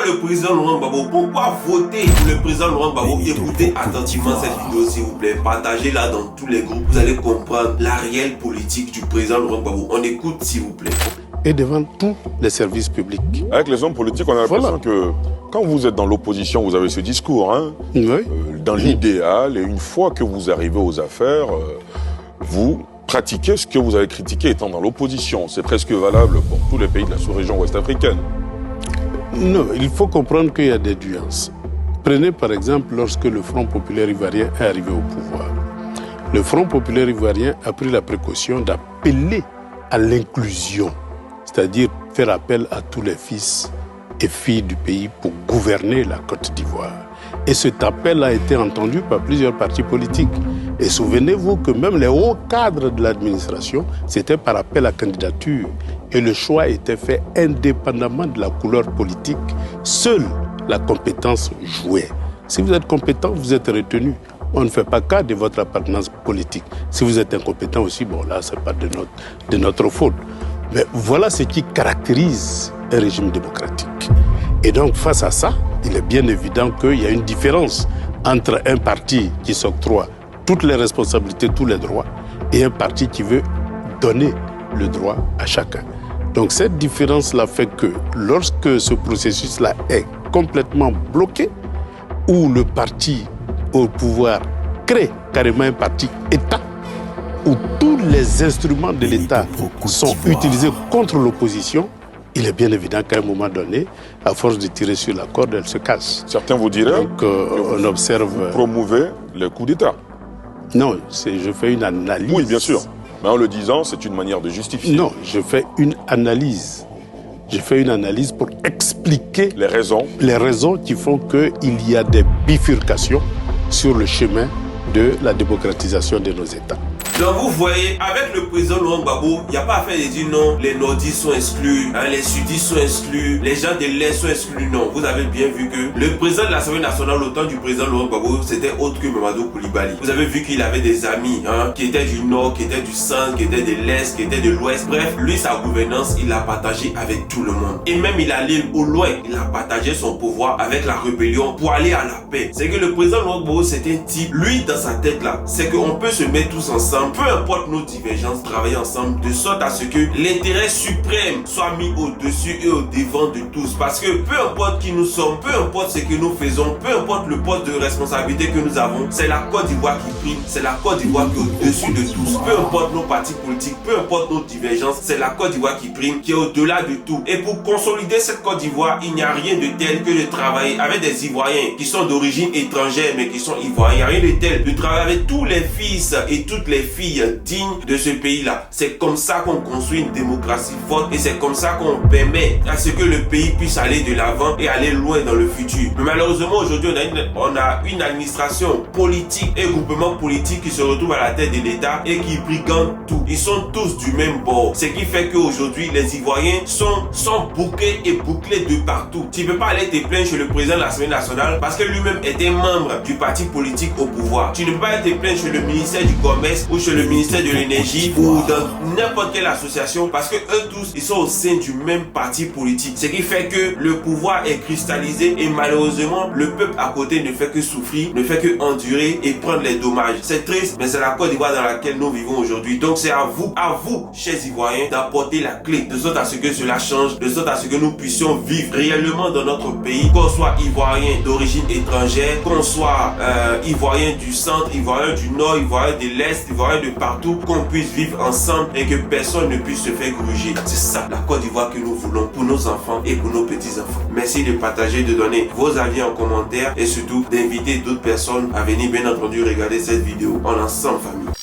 le président Laurent Gbagbo? Pourquoi voter pour le président Laurent Gbagbo? Écoutez attentivement cette vidéo s'il vous plaît. Partagez-la dans tous les groupes. Vous allez comprendre la réelle politique du président Laurent Gbagbo. On écoute s'il vous plaît. Et devant tous les services publics. Avec les hommes politiques, on a l'impression que quand vous êtes dans l'opposition, vous avez ce discours. Hein, dans l'idéal, et une fois que vous arrivez aux affaires, vous pratiquez ce que vous avez critiqué étant dans l'opposition. C'est presque valable pour tous les pays de la sous-région ouest-africaine. Non, il faut comprendre qu'il y a des nuances. Prenez par exemple lorsque le Front populaire ivoirien est arrivé au pouvoir. Le Front populaire ivoirien a pris la précaution d'appeler à l'inclusion, c'est-à-dire faire appel à tous les fils et filles du pays pour gouverner la Côte d'Ivoire. Et cet appel a été entendu par plusieurs partis politiques. Et souvenez-vous que même les hauts cadres de l'administration, c'était par appel à candidature. Et le choix était fait indépendamment de la couleur politique. Seule la compétence jouait. Si vous êtes compétent, vous êtes retenu. On ne fait pas cas de votre appartenance politique. Si vous êtes incompétent aussi, bon là, ce n'est pas de notre faute. Mais voilà ce qui caractérise un régime démocratique. Et donc, face à ça, il est bien évident qu'il y a une différence entre un parti qui s'octroie toutes les responsabilités, tous les droits, et un parti qui veut donner le droit à chacun. Donc cette différence-là fait que lorsque ce processus-là est complètement bloqué, où le parti au pouvoir crée carrément un parti État, où tous les instruments de l'État sont utilisés contre l'opposition, il est bien évident qu'à un moment donné, à force de tirer sur la corde, elle se casse. Certains vous diraient donc, on observe... Vous promouvez le coup d'État. Non, je fais une analyse. Oui, bien sûr. Mais en le disant, c'est une manière de justifier. Non, je fais une analyse. Je fais une analyse pour expliquer les raisons qui font qu'il y a des bifurcations sur le chemin de la démocratisation de nos États. Donc vous voyez, avec le président Laurent Gbagbo, il n'y a pas à faire de dire non, les nordistes sont exclus, hein, les sudistes sont exclus, les gens de l'Est sont exclus. Non, vous avez bien vu que le président de l'Assemblée nationale au temps du président Laurent Gbagbo, c'était autre que Mamadou Koulibaly. Vous avez vu qu'il avait des amis hein, qui étaient du nord, qui étaient du centre, qui étaient de l'Est, qui étaient de l'Ouest. Bref, lui, sa gouvernance, il l'a partagé avec tout le monde. Et même il allait au loin, il a partagé son pouvoir avec la rébellion pour aller à la paix. C'est que le président Laurent Gbagbo, c'était un type, lui, dans sa tête là, c'est qu'on peut se mettre tous ensemble, peu importe nos divergences, travailler ensemble de sorte à ce que l'intérêt suprême soit mis au-dessus et au-devant de tous. Parce que peu importe qui nous sommes, peu importe ce que nous faisons, peu importe le poste de responsabilité que nous avons, c'est la Côte d'Ivoire qui prime, c'est la Côte d'Ivoire qui est au-dessus de tous. Peu importe nos partis politiques, peu importe nos divergences, c'est la Côte d'Ivoire qui prime, qui est au-delà de tout. Et pour consolider cette Côte d'Ivoire, il n'y a rien de tel que de travailler avec des Ivoiriens qui sont d'origine étrangère mais qui sont Ivoiriens. Il n'y a rien de tel de travailler avec tous les fils et toutes les filles dignes de ce pays-là. C'est comme ça qu'on construit une démocratie forte et c'est comme ça qu'on permet à ce que le pays puisse aller de l'avant et aller loin dans le futur. Mais malheureusement, aujourd'hui, on a une administration politique et groupement politique qui se retrouve à la tête de l'État et qui brigandent tout. Ils sont tous du même bord. Ce qui fait qu'aujourd'hui, les Ivoiriens sont bouqués et bouclés de partout. Tu ne peux pas aller te plaindre chez le président de l'Assemblée nationale parce que lui-même était membre du parti politique au pouvoir. Tu ne peux pas aller te plaindre chez le ministère du Commerce ou chez le ministère de l'énergie ou dans n'importe quelle association parce que eux tous ils sont au sein du même parti politique, ce qui fait que le pouvoir est cristallisé et malheureusement le peuple à côté ne fait que souffrir, ne fait que endurer et prendre les dommages. C'est triste mais c'est la Côte d'Ivoire dans laquelle nous vivons aujourd'hui. Donc c'est à vous chers Ivoiriens d'apporter la clé de sorte à ce que cela change, de sorte à ce que nous puissions vivre réellement dans notre pays, qu'on soit Ivoirien d'origine étrangère, qu'on soit Ivoirien du centre, Ivoirien du nord, Ivoirien de l'est, Ivoirien de partout, qu'on puisse vivre ensemble et que personne ne puisse se faire gruger. C'est ça la Côte d'Ivoire que nous voulons pour nos enfants et pour nos petits-enfants. Merci de partager, de donner vos avis en commentaire et surtout d'inviter d'autres personnes à venir bien entendu regarder cette vidéo en ensemble famille.